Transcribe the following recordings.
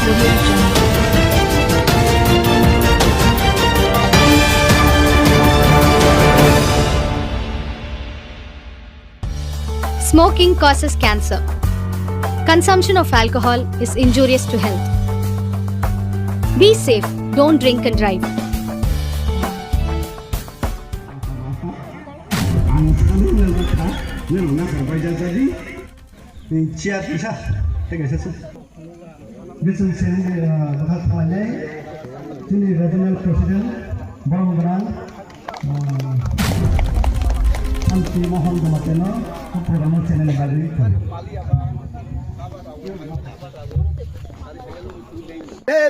Audio Jungle. Smoking causes cancer. Consumption of alcohol is injurious to health. Be safe, don't drink and drive. Regional President Bangran Anti Mohan Dumateno program channel bagi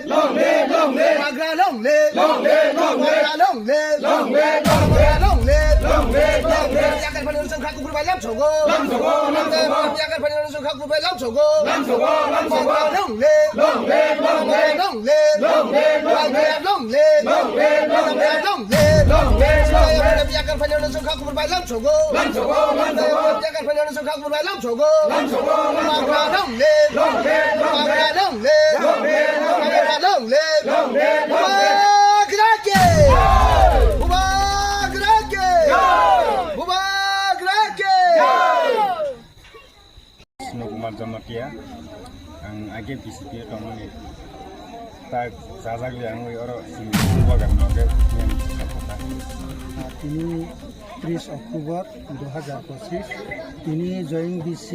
long live, long live, long live, long live, long live, long live, long live, long live, long live, long live, long live. Yakan panen sung khak kubai lam chogo, lam chogo, lam chogo. Yakan panen sung khak kubai lam chogo, lam chogo, lam chogo. Long live, long live, long live, long live, long live, long live, long live, long live, long live, long live, long live. Yakan panen sung khak kubai lam chogo, lam chogo, lam chogo. Yakan panen sung khak kubai lam chogo, lam chogo, lam chogo. Long live, long live, long live, long live, long live, long live. Long live, long live, long live. Kumar Jamakia, ang age PCP tongoni. Tak sasag yang orang semua kan orang yang kata. Ini 30 Oktober 2025 ini join BC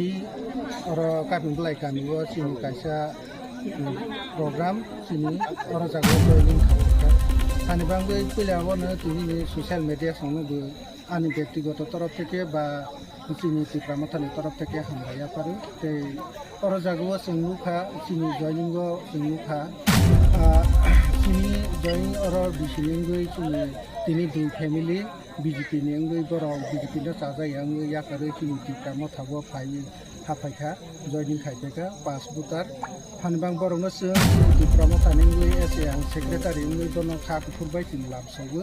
orang kami mulai kami buat sini kaisa program sini orang jago joining kami. Kami bangga pilih awal ini sosial media semua bu ani ব্যক্তিগত তরফ থেকে বা চিনি টিপ্রামথানি তরফ থেকে হামলাইয়া পারে তে অরজাগো সিংনুখা চিনি জয়নিঙ্গ সিংনুখা চিনি জয়নিং অর বিশিলিঙ্গই চিনি তিনি দুই ফ্যামিলি বিজেপি নিঙ্গই বড় বিজেপি নো চাজাই আং ইয়াকারে চিনি টিপ্রামথাবো ফাই হাফাইখা জয়নিং খাইতেকা পাঁচ বুটার হানবাং বরং जों টিপ্রামথানিঙ্গই এসে আং সেক্রেটারি ইঙ্গই দনো খা কুফুরবাই চিনি লাবসাवबो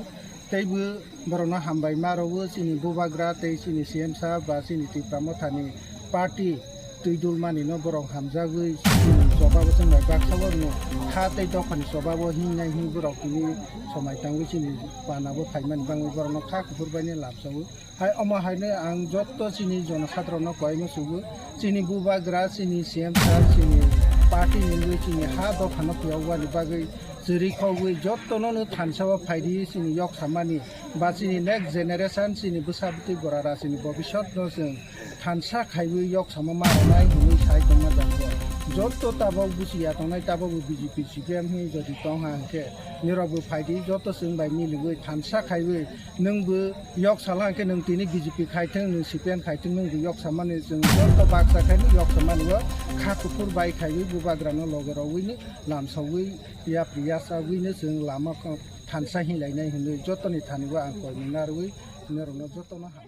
तैबो बरना हामबाय मारावबो चिनि बुबाग्रा तै चिनि सीएम साहब बा चिनि टिप्रामथानि पार्टी तैदुल मानिनो बरं हामजागै जबाबो जोंनाय बाक्साबो नो खा तै दखानि जबाबो हिंनाय हिं बरं तिनि समायतांगै चिनि बानाबो फाइमान बाङै बरना खा कुफुरबायनि लाबसावो हाय अमाहायनो आं जत्त चिनि जनसाधारण कयनो सुबो चिनि बुबाग्रा चिनि सीएम साहब चिनि पार्टी निंगै चिनि हा दखानो पियावबानि बागै जेरैखावै जत्तनो थानसावा फायदि चिनि यक सामानि बा चिनि नेक्स्ट जेनेरेशन चिनि बोसाबति बरारा चिनि भबिष्यत नो जों थानसा खायबो यक सामा मारनाय हिनि साइ दंना जांगो जत्त ताबो बुसिया तंनाय ताबो बीजेपी सीपीएम हि जदि तंहा के निरबो फायदि जत्त जों बाय मिलुगै थानसा खायबो नोंबो यक सालांके नों तिनि बीजेपी खायथों नों सीपीएम खायथों नोंबो यक सामानि जों जत्त बाक्सा खायनि यक सामानिबो खाकुफुर बाय खायबो बुबाग्रानो लगरावैनो लामसावै या प्रियासावैनो जों लामा थानसा हिलायनाय होनो जत्तनि थानिबो आं कय मोनारवै नरनो जत्तनो हा